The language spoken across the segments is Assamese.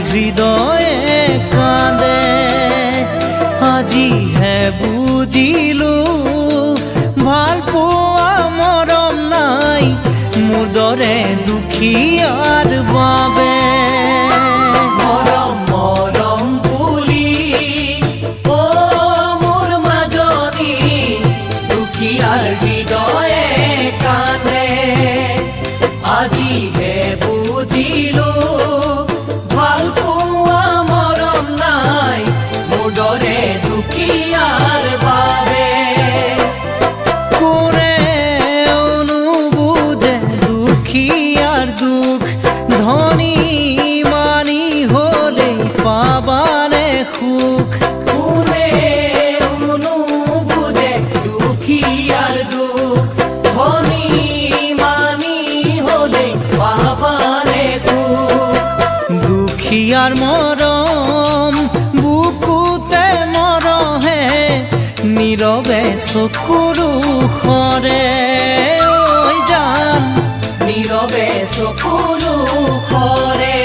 হৃদয়ে কাঁদে আজিহে বুজিলো ভাল পোৱা মৰম নাই মোৰ দৰে দুখীয়াৰ বাবে আজিহে বুজিলো ভাল পোৱা মৰম নাই মোৰ দৰে দুখীয়াৰ বাবে কোনে অনুবুজে দুখীয়াৰ দুখ ধনী মানি হলে পাবানে সুখ কোনে অনুবুজে দুখীয়াৰ দুখ ধনী দুখীয়াৰ মৰম বুকুতে মৰহে নীৰৱে চকুৰো সৰে ঐ জান নীৰৱে চকুৰো সৰে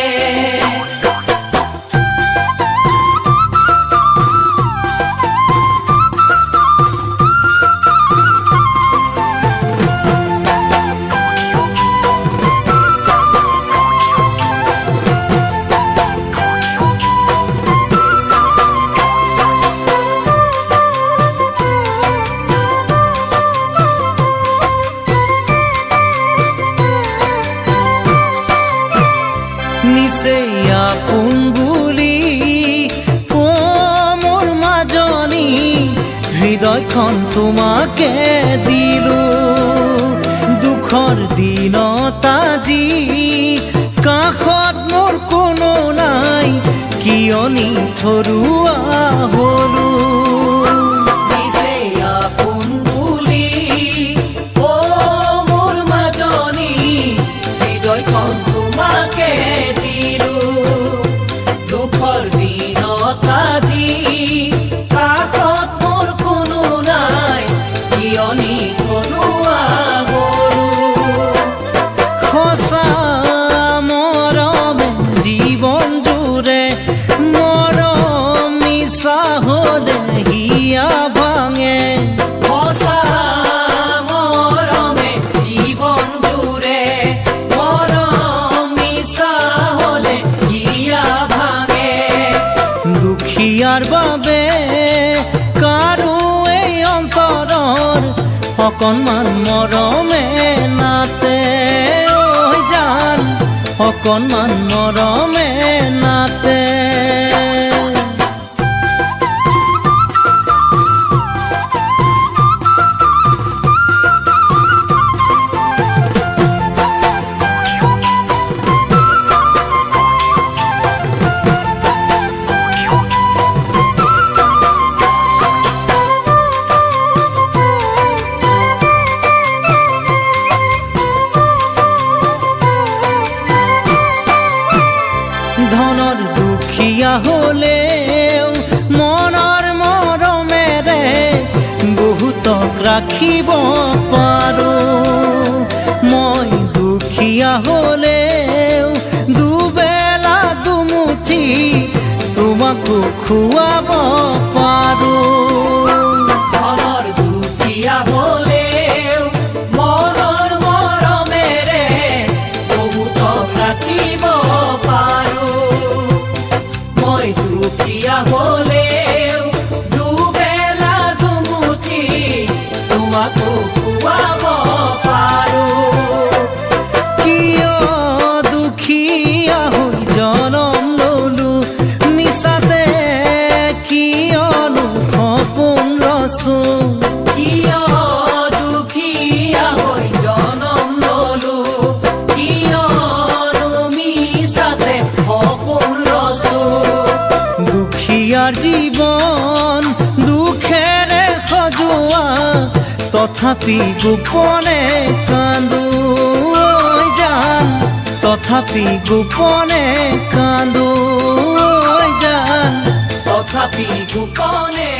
নিচেই আপোন বুলি মোৰ মাজনী হৃদয়খন তোমাকে দিলো দুখৰ দিনত আজি কাষত মোৰ কোনো নাই কিয় নিথৰুৱা হলো দুখীয়াৰ বাবে কাৰো এই অন্তৰৰ অকণমান মৰমে নাতে ঐ জান অকণমান মৰমে নাতে ধনৰ দুখীয়া হলেও মনৰ মৰমেৰে বহুতক ৰাখিব পাৰো মই দুখীয়া হলেও দুবেলা দুমুঠি তোমাকো খুৱাব পাৰো ধনৰ দুখীয়া হলেও মনৰ মৰমেৰে বহুতক ৰাখিব দুখীয়া হলেও দুবেলা দুমুঠি তোমাকো খুৱাব পাৰো কিয় দুখীয়া হৈ জনম ললো মিছাতে কিয়নো সপোন ৰচো কিয় দুখীয়া হৈ জনম ললো কিয়নো মিছাতে সপোন ৰচো দুখীয়াৰ জীৱন দুখেৰে সজোৱা তথাপি গোপনে কান্দো ঐ জান তথাপি গোপনে কান্দো ঐ জান তথাপি গোপনে